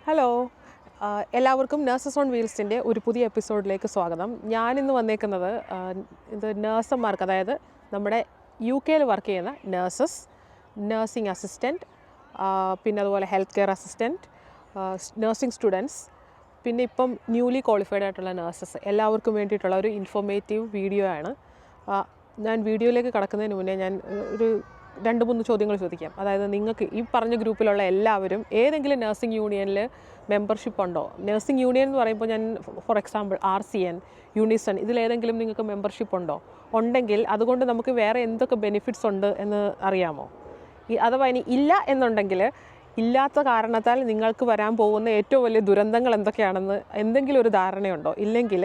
Hello, എല്ലാവർക്കും nurses on വീൽസിൻ്റെ ഒരു പുതിയ എപ്പിസോഡിലേക്ക് സ്വാഗതം. ഞാനിന്ന് വന്നേക്കുന്നത് ഇത് നഴ്സന്മാർക്ക്, അതായത് നമ്മുടെ UK വർക്ക് ചെയ്യുന്ന നഴ്സസ്, നഴ്സിംഗ് അസിസ്റ്റൻറ്റ്, പിന്നെ അതുപോലെ health care assistant, nursing students, പിന്നെ ഇപ്പം ന്യൂലി ക്വാളിഫൈഡ് ആയിട്ടുള്ള നഴ്സസ് എല്ലാവർക്കും വേണ്ടിയിട്ടുള്ള ഒരു ഇൻഫോർമേറ്റീവ് വീഡിയോ ആണ്. ഞാൻ വീഡിയോയിലേക്ക് കടക്കുന്നതിന് മുന്നേ ഞാൻ ഒരു 2-3 ചോദ്യങ്ങൾ ചോദിക്കാം. അതായത് നിങ്ങൾക്ക് ഈ പറഞ്ഞ ഗ്രൂപ്പിലുള്ള എല്ലാവരും ഏതെങ്കിലും നഴ്സിംഗ് യൂണിയനിൽ മെമ്പർഷിപ്പ് ഉണ്ടോ? നഴ്സിംഗ് യൂണിയൻ എന്ന് പറയുമ്പോൾ ഞാൻ ഫോർ എക്സാമ്പിൾ RCN, യൂണിസൺ, ഇതിലേതെങ്കിലും നിങ്ങൾക്ക് മെമ്പർഷിപ്പ് ഉണ്ടോ? ഉണ്ടെങ്കിൽ അതുകൊണ്ട് നമുക്ക് വേറെ എന്തൊക്കെ ബെനിഫിറ്റ്സ് ഉണ്ട് എന്ന് അറിയാമോ? അഥവാ ഇനി ഇല്ല എന്നുണ്ടെങ്കിൽ ഇല്ലാത്ത കാരണത്താൽ നിങ്ങൾക്ക് വരാൻ പോകുന്ന ഏറ്റവും വലിയ ദുരന്തങ്ങൾ എന്തൊക്കെയാണെന്ന് എന്തെങ്കിലും ഒരു ധാരണയുണ്ടോ? ഇല്ലെങ്കിൽ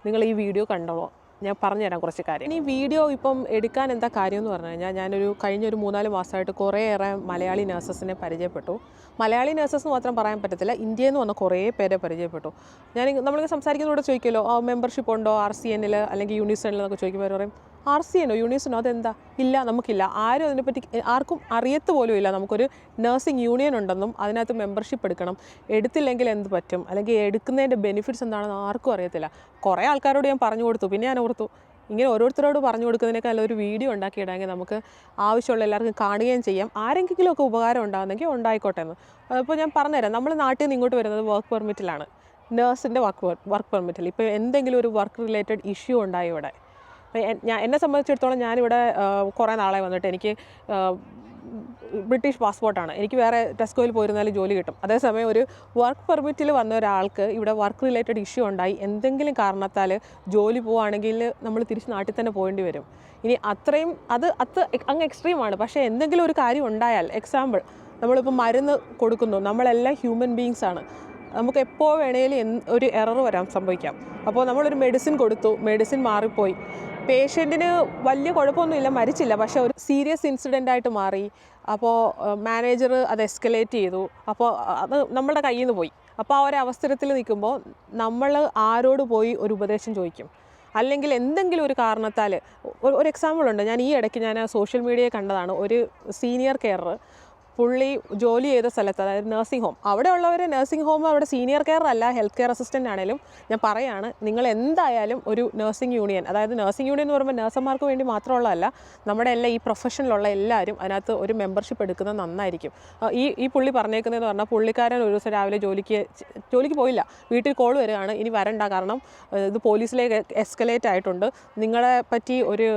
നിങ്ങൾ ഈ വീഡിയോ കണ്ടോളൂ, ഞാൻ പറഞ്ഞുതരാം കുറച്ച് കാര്യം. ഇനി വീഡിയോ ഇപ്പം എടുക്കാൻ എന്താ കാര്യം എന്ന് പറഞ്ഞു കഴിഞ്ഞാൽ കഴിഞ്ഞൊരു 3-4 മാസമായിട്ട് കുറേയേറെ മലയാളി നഴ്സസിനെ പരിചയപ്പെട്ടു. മലയാളി നഴ്സസ് മാത്രം പറയാൻ പറ്റത്തില്ല, ഇന്ത്യയിൽ നിന്ന് വന്ന കുറേ പേരെ പരിചയപ്പെട്ടു. നമ്മളിങ്ങനെ സംസാരിക്കുന്നതോടെ ചോദിക്കുമല്ലോ, മെമ്പർഷിപ്പ് ഉണ്ടോ RCNൽ അല്ലെങ്കിൽ യൂണിസണിൽ എന്നൊക്കെ ചോദിക്കുമ്പോൾ പറയും RCNോ യൂണിസണോ അതെന്താ? ഇല്ല, നമുക്കില്ല. ആരും അതിനെപ്പറ്റി ആർക്കും അറിയത്ത് പോലും ഇല്ല. നമുക്കൊരു നഴ്സിംഗ് യൂണിയൻ ഉണ്ടെന്നും അതിനകത്ത് മെമ്പർഷിപ്പ് എടുക്കണം, എടുത്തില്ലെങ്കിൽ എന്ത് പറ്റും, അല്ലെങ്കിൽ എടുക്കുന്നതിൻ്റെ ബെനിഫിറ്റ്സ് എന്താണെന്ന് ആർക്കും അറിയത്തില്ല. കുറേ ആൾക്കാരോട് ഞാൻ പറഞ്ഞു കൊടുത്തു. പിന്നെ ഞാൻ ഓർത്തു, ഇങ്ങനെ ഓരോരുത്തരോട് പറഞ്ഞു കൊടുക്കുന്നതിനേക്കാൾ ഒരു വീഡിയോ ഉണ്ടാക്കിയിടാമെങ്കിൽ നമുക്ക് ആവശ്യമുള്ള എല്ലാവർക്കും കാണുകയും ചെയ്യാം, ആരെങ്കിലുമൊക്കെ ഉപകാരം ഉണ്ടാകുന്നെങ്കിൽ ഉണ്ടായിക്കോട്ടെ എന്ന്. അപ്പോൾ ഞാൻ പറഞ്ഞുതരാം. നമ്മൾ നാട്ടിൽ നിന്ന് ഇങ്ങോട്ട് വരുന്നത് വർക്ക് പെർമിറ്റിലാണ്, നഴ്സിൻ്റെ വർക്ക് പെർമിറ്റിൽ. ഇപ്പോൾ എന്തെങ്കിലും ഒരു വർക്ക് റിലേറ്റഡ് ഇഷ്യൂ ഉണ്ടായി ഇവിടെ, എന്നെ സംബന്ധിച്ചിടത്തോളം ഞാനിവിടെ കുറേ നാളെ വന്നിട്ട് എനിക്ക് ബ്രിട്ടീഷ് പാസ്പോർട്ടാണ്, എനിക്ക് വേറെ ടെസ്കോയിൽ പോയിരുന്നാലും ജോലി കിട്ടും. അതേസമയം ഒരു വർക്ക് പെർമിറ്റിൽ വന്ന ഒരാൾക്ക് ഇവിടെ വർക്ക് റിലേറ്റഡ് ഇഷ്യൂ ഉണ്ടായി എന്തെങ്കിലും കാരണത്താൽ ജോലി പോവുകയാണെങ്കിൽ നമ്മൾ തിരിച്ച് നാട്ടിൽ തന്നെ പോകേണ്ടി വരും. ഇനി അത്രയും അത് അങ്ങ് എക്സ്ട്രീമാണ്. പക്ഷേ എന്തെങ്കിലും ഒരു കാര്യം ഉണ്ടായാൽ, എക്സാമ്പിൾ നമ്മളിപ്പോൾ മരുന്ന് കൊടുക്കുന്നു, നമ്മളെല്ലാം ഹ്യൂമൻ ബീങ്സ് ആണ്, നമുക്ക് എപ്പോൾ വേണേലും ഒരു എറർ വരാൻ സംഭവിക്കാം. അപ്പോൾ നമ്മളൊരു മെഡിസിൻ കൊടുത്തു, മെഡിസിൻ മാറിപ്പോയി, പേഷ്യൻറ്റിന് വലിയ കുഴപ്പമൊന്നുമില്ല, മരിച്ചില്ല, പക്ഷേ ഒരു സീരിയസ് ഇൻസിഡൻ്റ് ആയിട്ട് മാറി. അപ്പോൾ മാനേജർ അത് എസ്കലേറ്റ് ചെയ്തു, അപ്പോൾ അത് നമ്മളുടെ കയ്യിൽ നിന്ന് പോയി. അപ്പോൾ ആ ഒരു അവസരത്തിൽ നിൽക്കുമ്പോൾ നമ്മൾ ആരോട് പോയി ഒരു ഉപദേശം ചോദിക്കും? അല്ലെങ്കിൽ എന്തെങ്കിലും ഒരു കാരണത്താൽ ഒരു എക്സാമ്പിളുണ്ട്. ഞാൻ ഈ ഇടയ്ക്ക് സോഷ്യൽ മീഡിയയിൽ കണ്ടതാണ്. ഒരു സീനിയർ കെയർ, പുള്ളി ജോലി ചെയ്ത സ്ഥലത്ത്, അതായത് നഴ്സിംഗ് ഹോം, അവിടെ ഉള്ളവർ നഴ്സിംഗ് ഹോം അവിടെ സീനിയർ കെയർ അല്ല, ഹെൽത്ത് കെയർ അസിസ്റ്റൻ്റ് ആണെങ്കിലും ഞാൻ പറയുകയാണ്, നിങ്ങൾ എന്തായാലും ഒരു നഴ്സിംഗ് യൂണിയൻ, അതായത് നഴ്സിംഗ് യൂണിയൻ എന്ന് പറയുമ്പോൾ നഴ്സന്മാർക്ക് വേണ്ടി മാത്രമുള്ളതല്ല, നമ്മുടെ ഈ പ്രൊഫഷനിലുള്ള എല്ലാവരും അതിനകത്ത് ഒരു മെമ്പർഷിപ്പ് എടുക്കുന്നത് നന്നായിരിക്കും. ഈ പുള്ളി പറഞ്ഞേക്കുന്നതെന്ന് പറഞ്ഞാൽ, പുള്ളിക്കാരൻ ഒരു ദിവസം രാവിലെ ജോലിക്ക് പോയില്ല, വീട്ടിൽ കോൾ വരികയാണ്, ഇനി വരണ്ട, കാരണം ഇത് പോലീസിലേക്ക് എസ്കലേറ്റ് ആയിട്ടുണ്ട്, നിങ്ങളെ പറ്റി ഒരു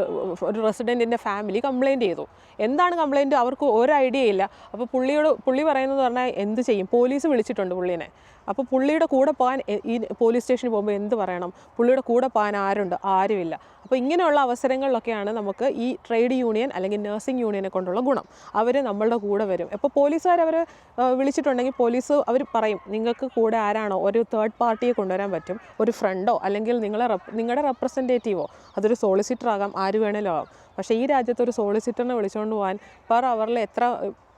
റെസിഡൻറ്റിൻ്റെ ഫാമിലി കംപ്ലയിൻറ്റ് ചെയ്തു. എന്താണ് കംപ്ലയിൻറ്റ്? അവർക്ക് ഒരു ഐഡിയ ഇല്ല. അപ്പോൾ പുള്ളി പറയുന്നത് പറഞ്ഞാൽ എന്ത് ചെയ്യും? പോലീസ് വിളിച്ചിട്ടുണ്ട് പുള്ളീനെ. അപ്പോൾ പുള്ളിയുടെ കൂടെ പോകാൻ, ഈ പോലീസ് സ്റ്റേഷനിൽ പോകുമ്പോൾ എന്ത് പറയണം? പുള്ളിയുടെ കൂടെ പോകാൻ ആരുണ്ട്? ആരുമില്ല. അപ്പോൾ ഇങ്ങനെയുള്ള അവസരങ്ങളിലൊക്കെയാണ് നമുക്ക് ഈ ട്രേഡ് യൂണിയൻ അല്ലെങ്കിൽ നഴ്സിംഗ് യൂണിയനെ കൊണ്ടുള്ള ഗുണം. അവർ നമ്മളുടെ കൂടെ വരും. ഇപ്പോൾ പോലീസുകാർ അവർ വിളിച്ചിട്ടുണ്ടെങ്കിൽ പോലീസ് അവർ പറയും, നിങ്ങൾക്ക് കൂടെ ആരാണോ ഒരു തേർഡ് പാർട്ടിയെ കൊണ്ടുവരാൻ പറ്റും, ഒരു ഫ്രണ്ടോ അല്ലെങ്കിൽ നിങ്ങളുടെ റെപ്രസെൻറ്റേറ്റീവോ, അതൊരു സോളിസിറ്റർ ആകാം, ആര് വേണേലും ആകാം. പക്ഷേ ഈ രാജ്യത്ത് ഒരു സോളിസിറ്ററിനെ വിളിച്ചുകൊണ്ട് പോകാൻ പെർ അവറിൽ എത്ര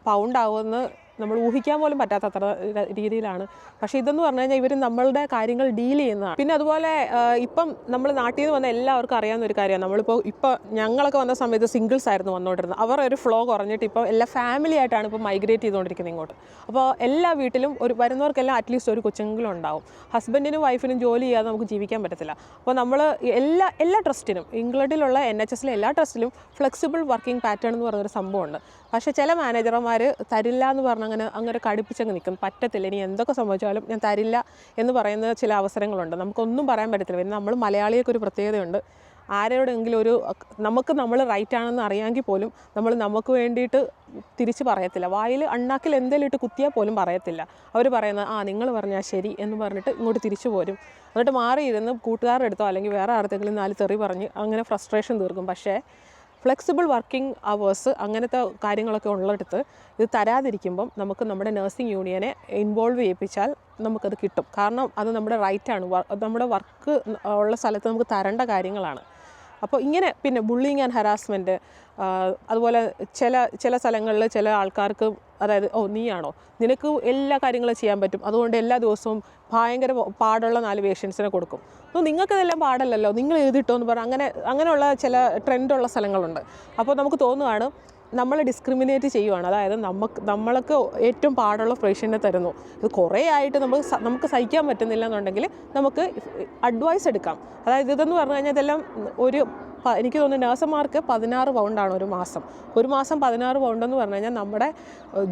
പൗണ്ട് ആവുമെന്ന് നമ്മൾ ഊഹിക്കാൻ പോലും പറ്റാത്ത അത്ര രീതിയിലാണ്. പക്ഷേ ഇതെന്ന് പറഞ്ഞു കഴിഞ്ഞാൽ ഇവർ നമ്മളുടെ കാര്യങ്ങൾ ഡീൽ ചെയ്യുന്നതാണ്. പിന്നെ അതുപോലെ ഇപ്പം നമ്മൾ നാട്ടിൽ നിന്ന് വന്ന എല്ലാവർക്കും അറിയാവുന്ന ഒരു കാര്യമാണ്, ഇപ്പോൾ ഞങ്ങളൊക്കെ വന്ന സമയത്ത് സിംഗിൾസ് ആയിരുന്നു വന്നുകൊണ്ടിരുന്നത്. അവർ ഒരു ഫ്ലോ കുറഞ്ഞിട്ട് ഇപ്പോൾ എല്ലാ ഫാമിലി ആയിട്ടാണ് ഇപ്പോൾ മൈഗ്രേറ്റ് ചെയ്തുകൊണ്ടിരിക്കുന്നത് ഇങ്ങോട്ട്. അപ്പോൾ എല്ലാ വീട്ടിലും വരുന്നവർക്കെല്ലാം അറ്റ്ലീസ്റ്റ് ഒരു കൊച്ചെങ്കിലും ഉണ്ടാവും. ഹസ്ബൻഡിനും വൈഫിനും ജോലി ചെയ്യാതെ നമുക്ക് ജീവിക്കാൻ പറ്റത്തില്ല. അപ്പോൾ നമ്മൾ എല്ലാ ട്രസ്റ്റിനും, ഇംഗ്ലണ്ടിലുള്ള NHSലെ എല്ലാ ട്രസ്റ്റിലും ഫ്ലെക്സിബിൾ വർക്കിംഗ് പാറ്റേൺ എന്ന് പറഞ്ഞൊരു സംഭവമുണ്ട്. പക്ഷേ ചില മാനേജർമാർ തരില്ല എന്ന് പറഞ്ഞ് അങ്ങനെ കടുപ്പിച്ചങ്ങ് നിൽക്കും. പറ്റത്തില്ല, ഇനി എന്തൊക്കെ സംഭവിച്ചാലും ഞാൻ തരില്ല എന്ന് പറയുന്ന ചില അവസരങ്ങളുണ്ട്. നമുക്കൊന്നും പറയാൻ പറ്റത്തില്ല. പിന്നെ നമ്മൾ മലയാളിയൊക്കെ ഒരു പ്രത്യേകതയുണ്ട്, ആരോടെങ്കിലും നമ്മൾ റൈറ്റ് ആണെന്ന് അറിയാമെങ്കിൽ പോലും നമുക്ക് വേണ്ടിയിട്ട് തിരിച്ച് പറയത്തില്ല. വായിൽ അണ്ണാക്കിൽ എന്തെങ്കിലും ഇട്ട് കുത്തിയാൽ പോലും പറയത്തില്ല. അവർ പറയുന്നത് നിങ്ങൾ പറഞ്ഞാൽ ശരി എന്ന് പറഞ്ഞിട്ട് ഇങ്ങോട്ട് തിരിച്ചു പോരും. എന്നിട്ട് മാറിയിരുന്ന് കൂട്ടുകാരുടെ അടുത്തോ അല്ലെങ്കിൽ വേറെ ആർക്കെങ്കിലും 4 തെറി പറഞ്ഞ് അങ്ങനെ ഫ്രസ്ട്രേഷൻ തീർക്കും. പക്ഷേ ഫ്ലെക്സിബിൾ വർക്കിംഗ് അവേഴ്സ് അങ്ങനത്തെ കാര്യങ്ങളൊക്കെ ഉള്ളിടത്ത് ഇത് തരാതിരിക്കുമ്പം നമുക്ക് നമ്മുടെ നഴ്സിംഗ് യൂണിയനെ ഇൻവോൾവ് ചെയ്യിപ്പിച്ചാൽ നമുക്കത് കിട്ടും. കാരണം അത് നമ്മുടെ റൈറ്റാണ്, നമ്മുടെ വർക്ക് ഉള്ള സ്ഥലത്ത് നമുക്ക് തരേണ്ട കാര്യങ്ങളാണ്. അപ്പോൾ ഇങ്ങനെ പിന്നെ ബുള്ളിങ് ആൻഡ് ഹരാസ്മെൻറ്റ്, അതുപോലെ ചില സ്ഥലങ്ങളിൽ ചില ആൾക്കാർക്ക്, അതായത് നീയാണോ, നിനക്ക് എല്ലാ കാര്യങ്ങളും ചെയ്യാൻ പറ്റും, അതുകൊണ്ട് എല്ലാ ദിവസവും ഭയങ്കര പാടുള്ള 4 പേഷ്യൻസിനെ കൊടുക്കും, നിങ്ങൾക്കതെല്ലാം പാടല്ലല്ലോ, നിങ്ങൾ എഴുതിട്ടോ എന്ന് പറഞ്ഞാൽ അങ്ങനെയുള്ള ചില ട്രെൻഡുള്ള സ്ഥലങ്ങളുണ്ട്. അപ്പോൾ നമുക്ക് തോന്നുകയാണ് നമ്മൾ ഡിസ്ക്രിമിനേറ്റ് ചെയ്യുവാണ്. അതായത് നമ്മൾക്ക് ഏറ്റവും പാടുള്ള പേഷ്യൻറ്റിനെ തരുന്നു. ഇത് കുറേ ആയിട്ട് നമുക്ക് സഹിക്കാൻ പറ്റുന്നില്ല എന്നുണ്ടെങ്കിൽ നമുക്ക് അഡ്വൈസ് എടുക്കാം. അതായത് ഇതെന്ന് പറഞ്ഞു കഴിഞ്ഞാൽ ഇതെല്ലാം എനിക്ക് തോന്നുന്നു നഴ്സുമാർക്ക് 16 പൗണ്ടാണ് ഒരു മാസം 16 പൗണ്ടെന്ന് പറഞ്ഞു കഴിഞ്ഞാൽ നമ്മുടെ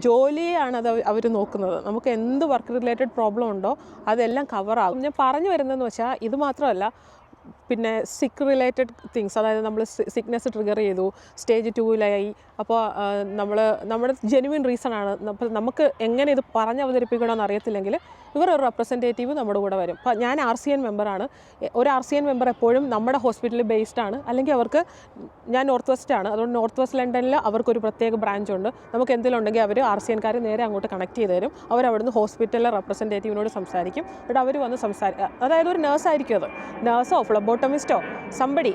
ജോലിയെയാണ് അവർ നോക്കുന്നത്. നമുക്ക് എന്ത് വർക്ക് റിലേറ്റഡ് പ്രോബ്ലം ഉണ്ടോ അതെല്ലാം കവറാകും. ഞാൻ പറഞ്ഞു വരുന്നതെന്ന് വെച്ചാൽ ഇത് മാത്രമല്ല, പിന്നെ സിക്ക് റിലേറ്റഡ് തിങ്സ്, അതായത് നമ്മൾ സിക്നെസ് ട്രിഗർ ചെയ്തു, സ്റ്റേജ് 2-ലായി, അപ്പോൾ നമ്മുടെ ജെനുവിൻ റീസൺ ആണ്. അപ്പോൾ നമുക്ക് എങ്ങനെ ഇത് പറഞ്ഞ് അവതരിപ്പിക്കണമെന്ന് അറിയത്തില്ലെങ്കിൽ ഇവരൊരു റെപ്രസെൻറ്റേറ്റീവ് നമ്മുടെ കൂടെ വരും. അപ്പോൾ ഞാൻ RCN മെമ്പറാണ്. ഒരു RCN മെമ്പർ എപ്പോഴും നമ്മുടെ ഹോസ്പിറ്റലിൽ ബേസ്ഡ് ആണ്. അല്ലെങ്കിൽ ഞാൻ നോർത്ത് വെസ്റ്റ് ആണ്, അതുകൊണ്ട് നോർത്ത് വെസ്റ്റ് ലണ്ടനിൽ അവർക്കൊരു പ്രത്യേക ബ്രാഞ്ച് ഉണ്ട്. നമുക്ക് എന്തെങ്കിലും ഉണ്ടെങ്കിൽ അവർ RCNകാർ നേരെ അങ്ങോട്ട് കണക്ട് ചെയ്ത് തരും. അവരവിടുന്ന് ഹോസ്പിറ്റലിലെ റെപ്രസെൻറ്റേറ്റീവിനോട് സംസാരിക്കും. എന്നിട്ട് അവർ വന്ന് അതായത് ഒരു നേഴ്സായിരിക്കും, അത് നേഴ്സോ ഫ്ലബോട്ടമിസ്റ്റോ സംബടി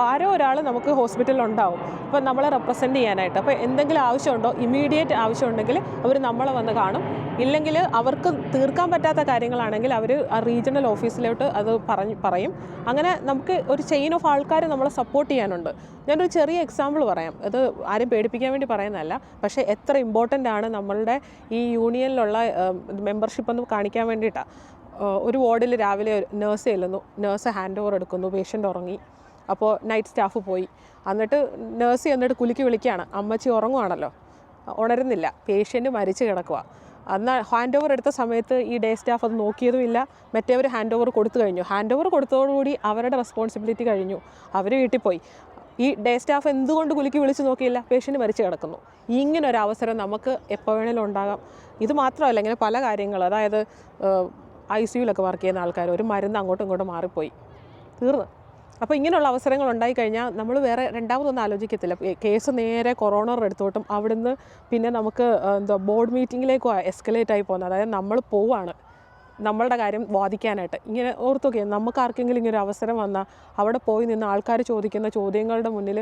ആരോ ഒരാൾ നമുക്ക് ഹോസ്പിറ്റലിൽ ഉണ്ടാവും. അപ്പോൾ നമ്മളെ റെപ്രസെൻറ്റ് ചെയ്യാനായിട്ട്. അപ്പോൾ എന്തെങ്കിലും ആവശ്യമുണ്ടോ, ഇമ്മീഡിയറ്റ് ആവശ്യമുണ്ടെങ്കിൽ അവർ നമ്മളെ വന്ന് കാണും. ഇല്ലെങ്കിൽ അവർക്ക് തീർക്കാൻ പറ്റാത്ത കാര്യങ്ങളാണെങ്കിൽ അവർ ആ റീജിയണൽ ഓഫീസിലോട്ട് അത് പറയും. അങ്ങനെ നമുക്ക് ഒരു ചെയിൻ ഓഫ് ആൾക്കാർ നമ്മളെ സപ്പോർട്ട് ചെയ്യാനുണ്ട്. ഞാനൊരു ചെറിയ എക്സാമ്പിൾ പറയാം. അത് ആരും പേടിപ്പിക്കാൻ വേണ്ടി പറയുന്നതല്ല, പക്ഷേ എത്ര ഇമ്പോർട്ടൻ്റ് ആണ് നമ്മളുടെ ഈ യൂണിയനിലുള്ള മെമ്പർഷിപ്പ് എന്ന് കാണിക്കാൻ വേണ്ടിയിട്ടാണ്. ഒരു വാർഡിൽ രാവിലെ നേഴ്സ് ചെല്ലുന്നു, നേഴ്സ് ഹാൻഡ് ഓവർ എടുക്കുന്നു, പേഷ്യൻ്റ് ഉറങ്ങി. അപ്പോൾ നൈറ്റ് സ്റ്റാഫ് പോയി, എന്നിട്ട് നേഴ്സ് എന്നിട്ട് കുലുക്കി വിളിക്കുകയാണ്, അമ്മച്ചി ഉറങ്ങുവാണല്ലോ, ഉണരുന്നില്ല, പേഷ്യൻ്റ് മരിച്ചു കിടക്കുക. അന്ന് ഹാൻഡ് ഓവർ എടുത്ത സമയത്ത് ഈ ഡേ സ്റ്റാഫ് അത് നോക്കിയതുമില്ല. മറ്റേവർ ഹാൻഡ് ഓവർ കൊടുത്തു കഴിഞ്ഞു. ഹാൻഡ് ഓവർ കൊടുത്തതോടുകൂടി അവരുടെ റെസ്പോൺസിബിലിറ്റി കഴിഞ്ഞു, അവർ വീട്ടിൽ പോയി. ഈ ഡേ സ്റ്റാഫ് എന്തുകൊണ്ട് കുലുക്കി വിളിച്ച് നോക്കിയില്ല, പേഷ്യൻ്റ് മരിച്ചു കിടക്കുന്നു. ഇങ്ങനൊരവസരം നമുക്ക് എപ്പോൾ വേണേലും ഉണ്ടാകാം. ഇത് മാത്രമല്ല, ഇങ്ങനെ പല കാര്യങ്ങൾ, അതായത് ICUലൊക്കെ വർക്ക് ചെയ്യുന്ന ആൾക്കാർ ഒരു മരുന്ന് അങ്ങോട്ടും ഇങ്ങോട്ടും മാറിപ്പോയി, തീർന്ന്. അപ്പോൾ ഇങ്ങനെയുള്ള അവസരങ്ങൾ ഉണ്ടായിക്കഴിഞ്ഞാൽ നമ്മൾ വേറെ രണ്ടാമതൊന്നും ആലോചിക്കത്തില്ല. കേസ് നേരെ കൊറോണറുടെ അടുത്തോട്ടും അവിടുന്ന് പിന്നെ നമുക്ക് ബോർഡ് മീറ്റിങ്ങിലേക്കും എസ്കലേറ്റ് ആയി പോകുന്നത്. അതായത് നമ്മൾ പോവാണ് നമ്മളുടെ കാര്യം വാദിക്കാനായിട്ട്. ഇങ്ങനെ ഓർത്തൊക്കെ നമുക്ക് ആർക്കെങ്കിലും ഇങ്ങനെ ഒരു അവസരം വന്നാൽ അവിടെ പോയി നിന്ന് ആൾക്കാർ ചോദിക്കുന്ന ചോദ്യങ്ങളുടെ മുന്നിൽ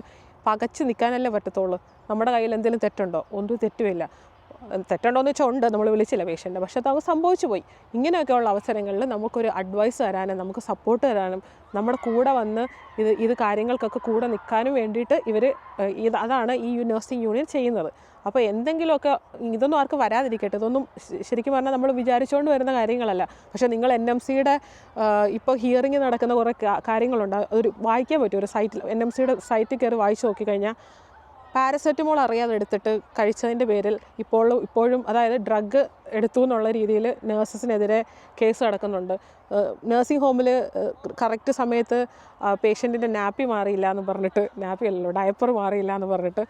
പകച്ച് നിൽക്കാനല്ലേ പറ്റത്തുള്ളൂ. നമ്മുടെ കയ്യിൽ എന്തെങ്കിലും തെറ്റുണ്ടോ? ഒന്നും തെറ്റുമില്ല. തെറ്റുണ്ടോയെന്ന് വെച്ചാൽ ഉണ്ട്, നമ്മൾ വിളിച്ചില്ല പേഷ്യൻ്റ്, പക്ഷേ അത് സംഭവിച്ചു പോയി. ഇങ്ങനെയൊക്കെയുള്ള അവസരങ്ങളിൽ നമുക്കൊരു അഡ്വൈസ് തരാനും നമുക്ക് സപ്പോർട്ട് തരാനും നമ്മുടെ കൂടെ വന്ന് ഇത് കാര്യങ്ങൾക്കൊക്കെ കൂടെ നിൽക്കാനും വേണ്ടിയിട്ട് അതാണ് ഈ നഴ്സിംഗ് യൂണിയൻ ചെയ്യുന്നത്. അപ്പോൾ എന്തെങ്കിലുമൊക്കെ ഇതൊന്നും ആർക്ക് വരാതിരിക്കട്ടെ. ഇതൊന്നും ശരിക്കും പറഞ്ഞാൽ നമ്മൾ വിചാരിച്ചുകൊണ്ട് വരുന്ന കാര്യങ്ങളല്ല. പക്ഷേ നിങ്ങൾ NMCയുടെ ഇപ്പോൾ ഹിയറിങ് നടക്കുന്ന കുറേ കാര്യങ്ങളുണ്ട്, അതൊരു വായിക്കാൻ പറ്റും. ഒരു സൈറ്റിൽ NMCയുടെ സൈറ്റിൽ കയറി വായിച്ച് നോക്കിക്കഴിഞ്ഞാൽ പാരസെറ്റമോൾ അറിയാതെ എടുത്തിട്ട് കഴിച്ചതിൻ്റെ പേരിൽ ഇപ്പോഴും അതായത് ഡ്രഗ് എടുത്തു എന്നുള്ള രീതിയിൽ നേഴ്സസിനെതിരെ കേസ് നടക്കുന്നുണ്ട്. നഴ്സിംഗ് ഹോമിൽ കറക്റ്റ് സമയത്ത് പേഷ്യൻറ്റിൻ്റെ നാപ്പി മാറിയില്ല എന്ന് പറഞ്ഞിട്ട്, നാപ്പി അല്ലല്ലോ ഡയപ്പർ മാറിയില്ല എന്ന് പറഞ്ഞിട്ട്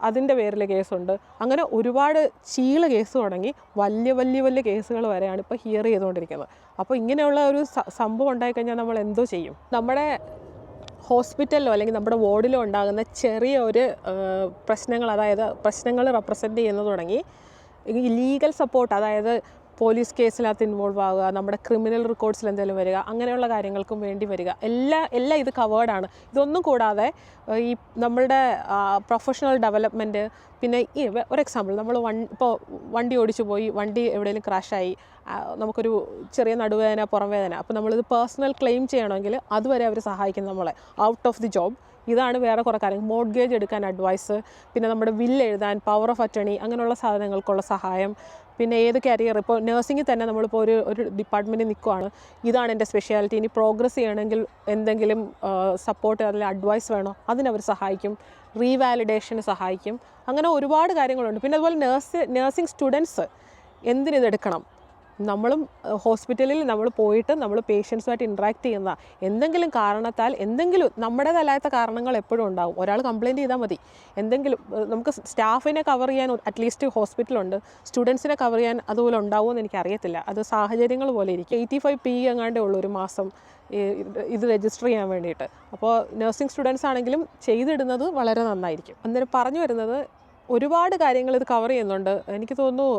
അതിൻ്റെ പേരിൽ കേസുണ്ട്. അങ്ങനെ ഒരുപാട് കേസ് തുടങ്ങി വലിയ കേസുകൾ വരെയാണ് ഇപ്പോൾ ഹിയർ ചെയ്തുകൊണ്ടിരിക്കുന്നത്. അപ്പോൾ ഇങ്ങനെയുള്ള ഒരു സംഭവം ഉണ്ടായിക്കഴിഞ്ഞാൽ നമ്മൾ എന്തോ ചെയ്യും? നമ്മുടെ ഹോസ്പിറ്റലിലോ അല്ലെങ്കിൽ നമ്മുടെ വാർഡിലോ ഉണ്ടാകുന്ന ചെറിയ ഒരു പ്രശ്നങ്ങൾ റെപ്രസെൻറ്റ് ചെയ്യുന്നത് തുടങ്ങി ലീഗൽ സപ്പോർട്ട്, അതായത് പോലീസ് കേസിനകത്ത് ഇൻവോൾവ് ആവുക, നമ്മുടെ ക്രിമിനൽ റെക്കോർഡ്സിൽ എന്തെങ്കിലും വരിക, അങ്ങനെയുള്ള കാര്യങ്ങൾക്കും വേണ്ടി വരിക, എല്ലാം ഇത് കവേർഡാണ്. ഇതൊന്നും കൂടാതെ ഈ നമ്മളുടെ പ്രൊഫഷണൽ ഡെവലപ്മെൻറ്റ്, പിന്നെ ഒരു എക്സാമ്പിൾ, നമ്മൾ ഇപ്പോൾ വണ്ടി ഓടിച്ചു പോയി, വണ്ടി എവിടെയെങ്കിലും ക്രാഷായി, നമുക്കൊരു ചെറിയ നടുവേദന, പുറം വേദന, അപ്പോൾ നമ്മളിത് പേഴ്സണൽ ക്ലെയിം ചെയ്യണമെങ്കിൽ അതുവരെ അവർ സഹായിക്കും നമ്മളെ ഔട്ട് ഓഫ് ദി ജോബ്. ഇതാണ് വേറെ കുറേ കാര്യങ്ങൾ. മോർട്ട്ഗേജ് എടുക്കാൻ അഡ്വൈസ്, പിന്നെ നമ്മുടെ ബില്ല് എഴുതാൻ, പവർ ഓഫ് അറ്റർണി, അങ്ങനെയുള്ള സാധനങ്ങൾക്കുള്ള സഹായം. പിന്നെ ഏത് കരിയർ, ഇപ്പോൾ നഴ്സിംഗിൽ തന്നെ നമ്മളിപ്പോൾ ഒരു ഡിപ്പാർട്ട്മെൻറ്റിൽ നിൽക്കുവാണ്, ഇതാണ് എൻ്റെ സ്പെഷ്യാലിറ്റി, ഇനി പ്രോഗ്രസ് ചെയ്യണമെങ്കിൽ എന്തെങ്കിലും സപ്പോർട്ട് അല്ലെങ്കിൽ അഡ്വൈസ് വേണോ, അതിനവർ സഹായിക്കും. റീവാലിഡേഷന് സഹായിക്കും. അങ്ങനെ ഒരുപാട് കാര്യങ്ങളുണ്ട്. പിന്നെ അതുപോലെ നഴ്സിംഗ് സ്റ്റുഡൻസ് എന്തിനിതെടുക്കണം? നമ്മളും ഹോസ്പിറ്റലിൽ നമ്മൾ പോയിട്ട് നമ്മൾ പേഷ്യൻസുമായിട്ട് ഇൻട്രാക്ട് ചെയ്യുന്ന എന്തെങ്കിലും കാരണത്താൽ നമ്മുടേതല്ലാത്ത കാരണങ്ങൾ എപ്പോഴും ഉണ്ടാകും. ഒരാൾ കംപ്ലയിൻറ്റ് ചെയ്താൽ മതി. എന്തെങ്കിലും നമുക്ക് സ്റ്റാഫിനെ കവർ ചെയ്യാൻ അറ്റ്ലീസ്റ്റ് ഹോസ്പിറ്റലുണ്ട്, സ്റ്റുഡൻസിനെ കവർ ചെയ്യാൻ അതുപോലെ ഉണ്ടാവുമെന്ന് എനിക്കറിയത്തില്ല. അത് സാഹചര്യങ്ങൾ പോലെ ഇരിക്കും. 85 എങ്ങാണ്ടേ ഉള്ളൂ ഒരു മാസം ഇത് രജിസ്റ്റർ ചെയ്യാൻ വേണ്ടിയിട്ട്. അപ്പോൾ നഴ്സിംഗ് സ്റ്റുഡൻസ് ആണെങ്കിലും ചെയ്തിടുന്നത് വളരെ നന്നായിരിക്കും. അന്നേരം പറഞ്ഞു വരുന്നത്, ഒരുപാട് കാര്യങ്ങൾ ഇത് കവർ ചെയ്യുന്നുണ്ട്. എനിക്ക് തോന്നുന്നു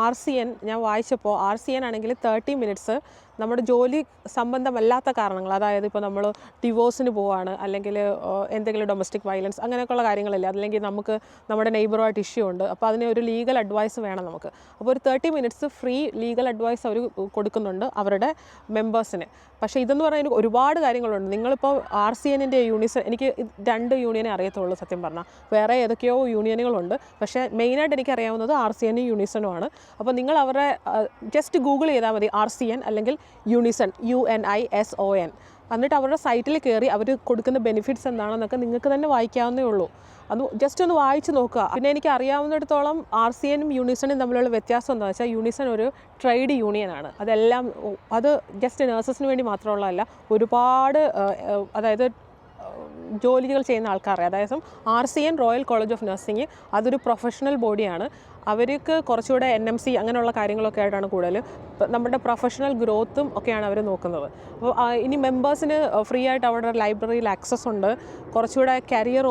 RCN ഞാൻ വായിച്ചപ്പോൾ RCN ആണെങ്കിൽ 30 minutes നമ്മുടെ ജോലി സംബന്ധമല്ലാത്ത കാരണങ്ങൾ, അതായത് ഇപ്പോൾ നമ്മൾ ഡിവോഴ്സിന് പോവാണ്, അല്ലെങ്കിൽ എന്തെങ്കിലും ഡൊമസ്റ്റിക് വയലൻസ് അങ്ങനെയൊക്കെയുള്ള കാര്യങ്ങളില്ല, അല്ലെങ്കിൽ നമുക്ക് നമ്മുടെ നെയ്ബറുമായിട്ട് ഇഷ്യൂ ഉണ്ട്, അപ്പോൾ അതിന് ഒരു ലീഗൽ അഡ്വൈസ് വേണം നമുക്ക്. അപ്പോൾ ഒരു 30 മിനിറ്റ്സ് ഫ്രീ ലീഗൽ അഡ്വൈസ് അവർ കൊടുക്കുന്നുണ്ട് അവരുടെ മെമ്പേഴ്സിന്. പക്ഷേ ഇതെന്ന് പറഞ്ഞാൽ ഒരുപാട് കാര്യങ്ങളുണ്ട്. നിങ്ങളിപ്പോൾ RCNൻ്റെ യൂണിസൺ, എനിക്ക് 2 യൂണിയനെ അറിയത്തുള്ളൂ സത്യം പറഞ്ഞാൽ, വേറെ ഏതൊക്കെയോ യൂണിയനുകളുണ്ട്, പക്ഷേ മെയിനായിട്ട് എനിക്കറിയാവുന്നത് RCN യൂണിസണുമാണ്. അപ്പോൾ നിങ്ങൾ അവരുടെ ജസ്റ്റ് ഗൂഗിൾ ചെയ്താൽ മതി RCN അല്ലെങ്കിൽ യൂണിസൺ, UNISON. എന്നിട്ട് അവരുടെ സൈറ്റിൽ കയറി അവർ കൊടുക്കുന്ന ബെനിഫിറ്റ്സ് എന്താണെന്നൊക്കെ നിങ്ങൾക്ക് തന്നെ വായിക്കാവുന്നേ ഉള്ളൂ. അത് ജസ്റ്റ് ഒന്ന് വായിച്ച് നോക്കുക. പിന്നെ എനിക്ക് അറിയാവുന്നിടത്തോളം RCNും യൂണിസണും തമ്മിലുള്ള വ്യത്യാസം എന്താണെന്ന് വെച്ചാൽ, യൂണിസൺ ഒരു ട്രേഡ് യൂണിയനാണ്. അത് ജസ്റ്റ് നഴ്സസിന് വേണ്ടി മാത്രമുള്ളതല്ല, ഒരുപാട് അതായത് ജോലികൾ ചെയ്യുന്ന ആൾക്കാരെ, അതായത് RCN royal college of nursing അതൊരു പ്രൊഫഷണൽ ബോഡിയാണ്. അവർക്ക് കുറച്ചുകൂടെ NMC അങ്ങനെയുള്ള കാര്യങ്ങളൊക്കെ ആയിട്ടാണ് കൂടുതൽ നമ്മുടെ പ്രൊഫഷണൽ ഗ്രോത്തും ഒക്കെയാണ് അവർ നോക്കുന്നത്. അപ്പോൾ ഇനി മെമ്പേഴ്സിന് ഫ്രീ ആയിട്ട് അവിടെ ലൈബ്രറിയിൽ ആക്സസ് ഉണ്ട്. കുറച്ചുകൂടെ കരിയർ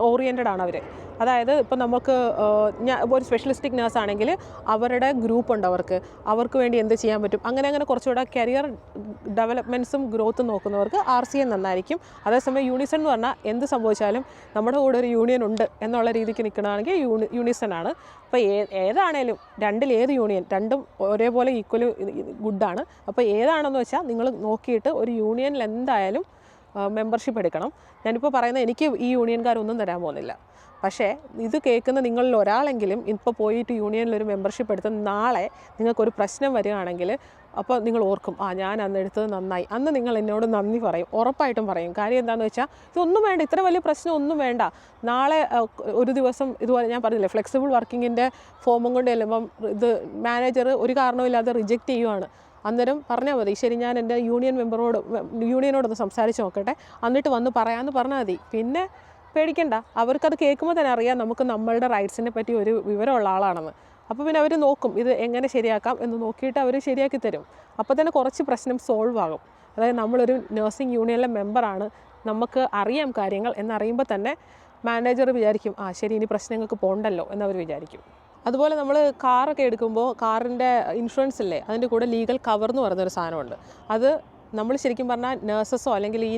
ഓറിയൻറ്റഡ് ആണ് അവർ. അതായത് ഇപ്പോൾ നമുക്ക് ഒരു സ്പെഷ്യലിസ്റ്റിക് നേഴ്സ് ആണെങ്കിൽ അവരുടെ ഗ്രൂപ്പുണ്ട്, അവർക്ക് വേണ്ടി എന്ത് ചെയ്യാൻ പറ്റും, അങ്ങനെ കുറച്ചുകൂടെ കരിയർ ഡെവലപ്മെൻറ്റ്സും ഗ്രോത്തും നോക്കുന്നവർക്ക് RCN നന്നായിരിക്കും. അതേസമയം യൂണിസൺ എന്ന് പറഞ്ഞാൽ എന്ത് സംഭവിച്ചാലും നമ്മുടെ കൂടെ ഒരു യൂണിയൻ ഉണ്ട് എന്നുള്ള രീതിക്ക് നിൽക്കണമെങ്കിൽ യൂണിസൺ ആണ്. അപ്പോൾ ഏതാണേലും രണ്ടിലേത് യൂണിയൻ, രണ്ടും ഒരേപോലെ ഈക്വൽ ഗുഡാണ്. അപ്പോൾ ഏതാണെന്ന് വെച്ചാൽ നിങ്ങൾ നോക്കിയിട്ട് ഒരു യൂണിയനിൽ എന്തായാലും മെമ്പർഷിപ്പ് എടുക്കണം. ഞാനിപ്പോൾ പറയുന്നത് എനിക്ക് ഈ യൂണിയൻകാരൊന്നും തരാൻ പോകുന്നില്ല, പക്ഷേ ഇത് കേൾക്കുന്ന നിങ്ങളിൽ ഒരാളെങ്കിലും ഇപ്പോൾ പോയിട്ട് യൂണിയനിലൊരു മെമ്പർഷിപ്പ് എടുത്ത് നാളെ നിങ്ങൾക്കൊരു പ്രശ്നം വരികയാണെങ്കിൽ അപ്പോൾ നിങ്ങൾ ഓർക്കും, ഞാൻ അന്ന് എടുത്തത് നന്നായി, അന്ന് നിങ്ങൾ എന്നോട് നന്ദി പറയും, ഉറപ്പായിട്ടും പറയും. കാര്യം എന്താണെന്ന് വെച്ചാൽ ഇതൊന്നും വേണ്ട, ഇത്ര വലിയ പ്രശ്നം ഒന്നും വേണ്ട. നാളെ ഒരു ദിവസം ഇതുപോലെ ഞാൻ പറഞ്ഞില്ലേ, ഫ്ലെക്സിബിൾ വർക്കിങ്ങിൻ്റെ ഫോമും കൊണ്ട് ചെല്ലുമ്പം ഇത് മാനേജർ ഒരു കാരണവുമില്ലാതെ റിജക്റ്റ് ചെയ്യുവാണ്. അന്നേരം പറഞ്ഞാൽ മതി, ശരി ഞാൻ എൻ്റെ യൂണിയനോടൊന്ന് സംസാരിച്ച് നോക്കട്ടെ, എന്നിട്ട് വന്ന് പറയാമെന്ന് പറഞ്ഞാൽ മതി. പിന്നെ പേടിക്കണ്ട, അവർക്കത് കേൾക്കുമ്പോൾ തന്നെ അറിയാം നമുക്ക് നമ്മളുടെ റൈറ്റ്സിനെ പറ്റി ഒരു വിവരമുള്ള ആളാണെന്ന്. അപ്പോൾ പിന്നെ അവർ നോക്കും ഇത് എങ്ങനെ ശരിയാക്കാം എന്ന് നോക്കിയിട്ട് അവർ ശരിയാക്കി തരും. അപ്പോൾ തന്നെ കുറച്ച് പ്രശ്നം സോൾവ് ആകും. അതായത് നമ്മളൊരു നഴ്സിംഗ് യൂണിയനിലെ മെമ്പറാണ്, നമുക്ക് അറിയാം കാര്യങ്ങൾ എന്നറിയുമ്പോൾ തന്നെ മാനേജർ വിചാരിക്കും, ശരി ഇനി പ്രശ്നങ്ങൾക്ക് പോകണ്ടല്ലോ എന്നവർ വിചാരിക്കും. അതുപോലെ നമ്മൾ കാറൊക്കെ എടുക്കുമ്പോൾ കാറിൻ്റെ ഇൻഷുറൻസ് ഇല്ലേ, അതിൻ്റെ കൂടെ ലീഗൽ കവർ എന്ന് പറയുന്നൊരു സാധനമുണ്ട്. അത് നമ്മൾ ശരിക്കും പറഞ്ഞാൽ നഴ്സസോ അല്ലെങ്കിൽ ഈ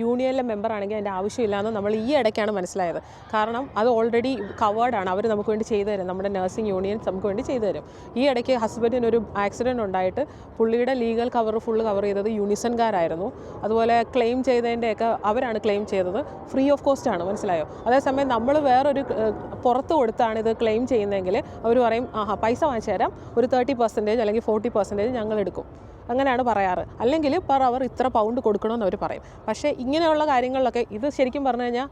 യൂണിയനിലെ മെമ്പറാണെങ്കിൽ അതിൻ്റെ ആവശ്യമില്ലാന്ന് നമ്മൾ ഈ ഇടയ്ക്കാണ് മനസ്സിലായത്. കാരണം അത് ഓൾറെഡി കവേർഡാണ്, അവർ നമുക്ക് വേണ്ടി ചെയ്തു തരും, നമ്മുടെ നഴ്സിംഗ് യൂണിയൻ നമുക്ക് വേണ്ടി ചെയ്തു തരും. ഈ ഇടയ്ക്ക് ഹസ്ബൻഡിനൊരു ആക്സിഡൻറ്റ് ഉണ്ടായിട്ട് പുള്ളിയുടെ ലീഗൽ കവർ ഫുള്ള് കവർ ചെയ്തത് യൂണിസൺകാരായിരുന്നു. അതുപോലെ ക്ലെയിം ചെയ്തതിൻ്റെയൊക്കെ അവരാണ് ക്ലെയിം ചെയ്തത്, ഫ്രീ ഓഫ് കോസ്റ്റ് ആണ്, മനസ്സിലായോ? അതേസമയം നമ്മൾ വേറൊരു പുറത്ത് കൊടുത്താണ് ഇത് ക്ലെയിം ചെയ്യുന്നതെങ്കിൽ അവർ പറയും, പൈസ വാങ്ങിച്ചു തരാം, ഒരു 30% അല്ലെങ്കിൽ 40% ഞങ്ങൾ എടുക്കും, അങ്ങനെയാണ് പറയാറ്. അല്ലെങ്കിൽ പെർ അവർ ഇത്ര പൗണ്ട് കൊടുക്കണമെന്ന് അവർ പറയും. പക്ഷേ ഇങ്ങനെയുള്ള കാര്യങ്ങളിലൊക്കെ ഇത് ശരിക്കും പറഞ്ഞു കഴിഞ്ഞാൽ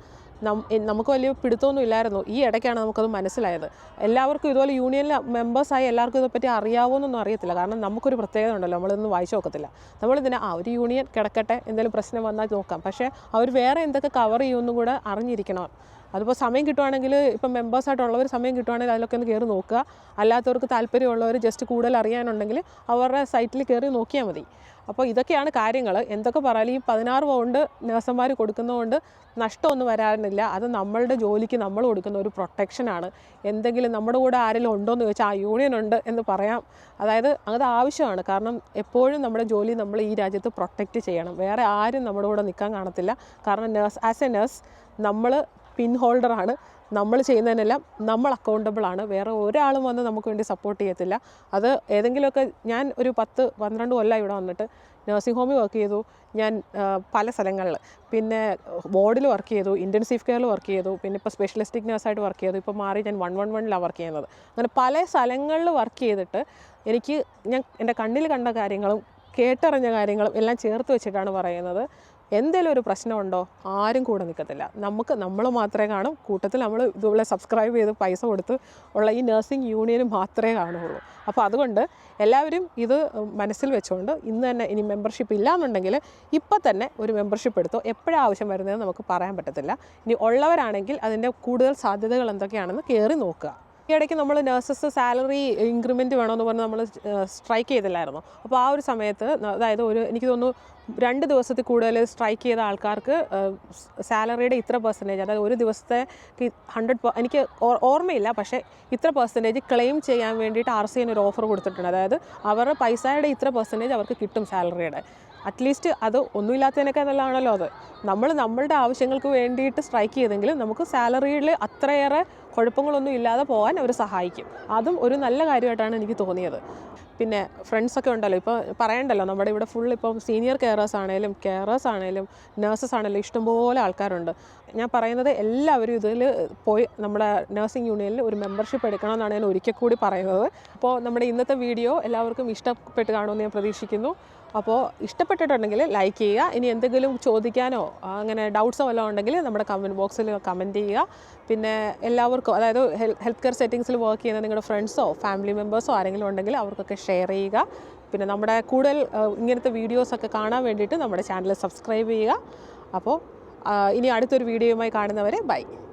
നമുക്ക് വലിയ പിടുത്തമൊന്നും ഇല്ലായിരുന്നു. ഈ ഇടയ്ക്കാണ് നമുക്കത് മനസ്സിലായത്. എല്ലാവർക്കും ഇതുപോലെ യൂണിയനിൽ മെമ്പേഴ്സായി എല്ലാവർക്കും ഇതേപ്പറ്റി അറിയാവുമെന്നൊന്നും അറിയത്തില്ല. കാരണം നമുക്കൊരു പ്രത്യേകത ഉണ്ടല്ലോ, നമ്മളിതൊന്നും വായിച്ചു നോക്കത്തില്ല. നമ്മളിതിനെ ഒരു യൂണിയൻ കിടക്കട്ടെ, എന്തെങ്കിലും പ്രശ്നം വന്നാൽ നോക്കാം, പക്ഷേ അവർ വേറെ എന്തൊക്കെ കവർ ചെയ്യുമെന്നും കൂടെ അറിഞ്ഞിരിക്കണം. അതിപ്പോൾ സമയം കിട്ടുവാണെങ്കിൽ, ഇപ്പം മെമ്പേഴ്സായിട്ടുള്ളവർ സമയം കിട്ടുവാണെങ്കിൽ അതിലൊക്കെ ഒന്ന് കയറി നോക്കുക. അല്ലാത്തവർക്ക് താല്പര്യമുള്ളവർ ജസ്റ്റ് കൂടുതൽ അറിയാനുണ്ടെങ്കിൽ അവരുടെ സൈറ്റിൽ കയറി നോക്കിയാൽ മതി. അപ്പോൾ ഇതൊക്കെയാണ് കാര്യങ്ങൾ. എന്തൊക്കെ പറയാലും ഈ 16 പൗണ്ട് നഴ്സുമാർ കൊടുക്കുന്നതുകൊണ്ട് നഷ്ടമൊന്നും വരാനില്ല. അത് നമ്മളുടെ ജോലിക്ക് നമ്മൾ കൊടുക്കുന്ന ഒരു പ്രൊട്ടക്ഷനാണ്. എന്തെങ്കിലും നമ്മുടെ കൂടെ ആരെങ്കിലും ഉണ്ടോയെന്ന് ചോദിച്ചാൽ യൂണിയൻ ഉണ്ട് എന്ന് പറയാം. അതായത് അത് ആവശ്യമാണ്. കാരണം എപ്പോഴും നമ്മുടെ ജോലി നമ്മൾ ഈ രാജ്യത്ത് പ്രൊട്ടക്റ്റ് ചെയ്യണം. വേറെ ആരും നമ്മുടെ കൂടെ നിൽക്കാൻ കാണത്തില്ല. കാരണം ആസ് എ നഴ്സ് നമ്മൾ പിൻ ഹോൾഡറാണ്. നമ്മൾ ചെയ്യുന്നതിനെല്ലാം നമ്മൾ അക്കൗണ്ടബിളാണ്. വേറെ ഒരാളും വന്ന് നമുക്ക് വേണ്ടി സപ്പോർട്ട് ചെയ്യത്തില്ല. അത് ഏതെങ്കിലുമൊക്കെ, ഞാൻ ഒരു 10-12 കൊല്ലം ഇവിടെ വന്നിട്ട് നഴ്സിംഗ് ഹോമിൽ വർക്ക് ചെയ്തു ഞാൻ, പല സ്ഥലങ്ങളിൽ. പിന്നെ വാർഡിൽ വർക്ക് ചെയ്തു, ഇൻറ്റൻസീവ് കെയറിൽ വർക്ക് ചെയ്തു, പിന്നെ ഇപ്പോൾ സ്പെഷ്യലിസ്റ്റിക് നഴ്സായിട്ട് വർക്ക് ചെയ്തു. ഇപ്പോൾ മാറി ഞാൻ 111ലാണ് വർക്ക് ചെയ്യുന്നത്. അങ്ങനെ പല സ്ഥലങ്ങളിൽ വർക്ക് ചെയ്തിട്ട് ഞാൻ എൻ്റെ കണ്ണിൽ കണ്ട കാര്യങ്ങളും കേട്ടറിഞ്ഞ കാര്യങ്ങളും എല്ലാം ചേർത്ത് വെച്ചിട്ടാണ് പറയുന്നത്. എന്തെങ്കിലും ഒരു പ്രശ്നമുണ്ടോ ആരും കൂടെ നിൽക്കത്തില്ല. നമ്മൾ മാത്രമേ കാണും. കൂട്ടത്തിൽ നമ്മൾ ഇതുപോലെ സബ്സ്ക്രൈബ് ചെയ്ത് പൈസ കൊടുത്ത് ഉള്ള ഈ നഴ്സിംഗ് യൂണിയന് മാത്രമേ കാണുകയുള്ളൂ. അപ്പോൾ അതുകൊണ്ട് എല്ലാവരും ഇത് മനസ്സിൽ വെച്ചുകൊണ്ട് ഇന്ന് തന്നെ, ഇനി മെമ്പർഷിപ്പ് ഇല്ലയെന്നുണ്ടെങ്കിൽ ഇപ്പം തന്നെ ഒരു മെമ്പർഷിപ്പ് എടുത്തോ. എപ്പോഴാണ് ആവശ്യം വരുന്നതെന്ന് നമുക്ക് പറയാൻ പറ്റത്തില്ല. ഇനി ഉള്ളവരാണെങ്കിൽ അതിൻ്റെ കൂടുതൽ സാധ്യതകൾ എന്തൊക്കെയാണെന്ന് കയറി നോക്കുക. ഈ ഇടയ്ക്ക് നമ്മൾ നഴ്സസ് സാലറി ഇൻക്രിമെൻറ്റ് വേണമെന്ന് പറഞ്ഞ് നമ്മൾ സ്ട്രൈക്ക് ചെയ്തില്ലായിരുന്നു. അപ്പോൾ ആ ഒരു സമയത്ത് അതായത് എനിക്ക് തോന്നുന്നു 2 ദിവസത്തിൽ കൂടുതൽ സ്ട്രൈക്ക് ചെയ്ത ആൾക്കാർക്ക് സാലറിയുടെ ഇത്ര പെർസെൻറ്റേജ്, അതായത് ഒരു ദിവസത്തെ 100 എനിക്ക് ഓർമ്മയില്ല, പക്ഷേ ഇത്ര പെർസെൻറ്റേജ് ക്ലെയിം ചെയ്യാൻ വേണ്ടിയിട്ട് RCN ഒരു ഓഫർ കൊടുത്തിട്ടുണ്ട്. അതായത് അവരുടെ പൈസയുടെ ഇത്ര പെർസെൻറ്റേജ് അവർക്ക് കിട്ടും സാലറിയുടെ. അറ്റ്ലീസ്റ്റ് അത് ഒന്നുമില്ലാത്തതിനൊക്കെ നല്ലതാണല്ലോ. അത് നമ്മളുടെ ആവശ്യങ്ങൾക്ക് വേണ്ടിയിട്ട് സ്ട്രൈക്ക് ചെയ്തെങ്കിലും നമുക്ക് സാലറിയിൽ അത്രയേറെ കുഴപ്പങ്ങളൊന്നും ഇല്ലാതെ പോകാൻ അവർ സഹായിക്കും. അതും ഒരു നല്ല കാര്യമായിട്ടാണ് എനിക്ക് തോന്നിയത്. പിന്നെ ഫ്രണ്ട്സൊക്കെ ഉണ്ടല്ലോ, ഇപ്പോൾ പറയണ്ടല്ലോ, നമ്മുടെ ഇവിടെ ഫുൾ ഇപ്പം സീനിയർ കെയറേഴ്സ് ആണേലും നഴ്സസ് ആണേലും ഇഷ്ടംപോലെ ആൾക്കാരുണ്ട്. ഞാൻ പറയുന്നത് എല്ലാവരും ഇതിൽ പോയി നമ്മുടെ നഴ്സിംഗ് യൂണിയനിൽ ഒരു മെമ്പർഷിപ്പ് എടുക്കണമെന്നാണ് ഞാൻ ഒരിക്കൽ കൂടി പറയുന്നത്. അപ്പോൾ നമ്മുടെ ഇന്നത്തെ വീഡിയോ എല്ലാവർക്കും ഇഷ്ടപ്പെട്ട് കാണുമെന്ന് ഞാൻ പ്രതീക്ഷിക്കുന്നു. അപ്പോൾ ഇഷ്ടപ്പെട്ടിട്ടുണ്ടെങ്കിൽ ലൈക്ക് ചെയ്യുക. ഇനി എന്തെങ്കിലും ചോദിക്കാനോ അങ്ങനെ ഡൗട്ട്സോ വല്ലതും ഉണ്ടെങ്കിൽ നമ്മുടെ കമൻറ്റ് ബോക്സിൽ കമൻറ്റ് ചെയ്യുക. പിന്നെ എല്ലാവർക്കും, അതായത് ഹെൽത്ത് കെയർ സെറ്റിങ്സിൽ വർക്ക് ചെയ്യുന്ന നിങ്ങളുടെ ഫ്രണ്ട്സോ ഫാമിലി മെമ്പേഴ്സോ ആരെങ്കിലും ഉണ്ടെങ്കിൽ അവർക്കൊക്കെ ഷെയർ ചെയ്യുക. പിന്നെ നമ്മുടെ കൂടുതൽ ഇങ്ങനത്തെ വീഡിയോസൊക്കെ കാണാൻ വേണ്ടിയിട്ട് നമ്മുടെ ചാനൽ സബ്സ്ക്രൈബ് ചെയ്യുക. അപ്പോൾ ഇനി അടുത്തൊരു വീഡിയോയുമായി കാണുന്നവരെ ബൈ.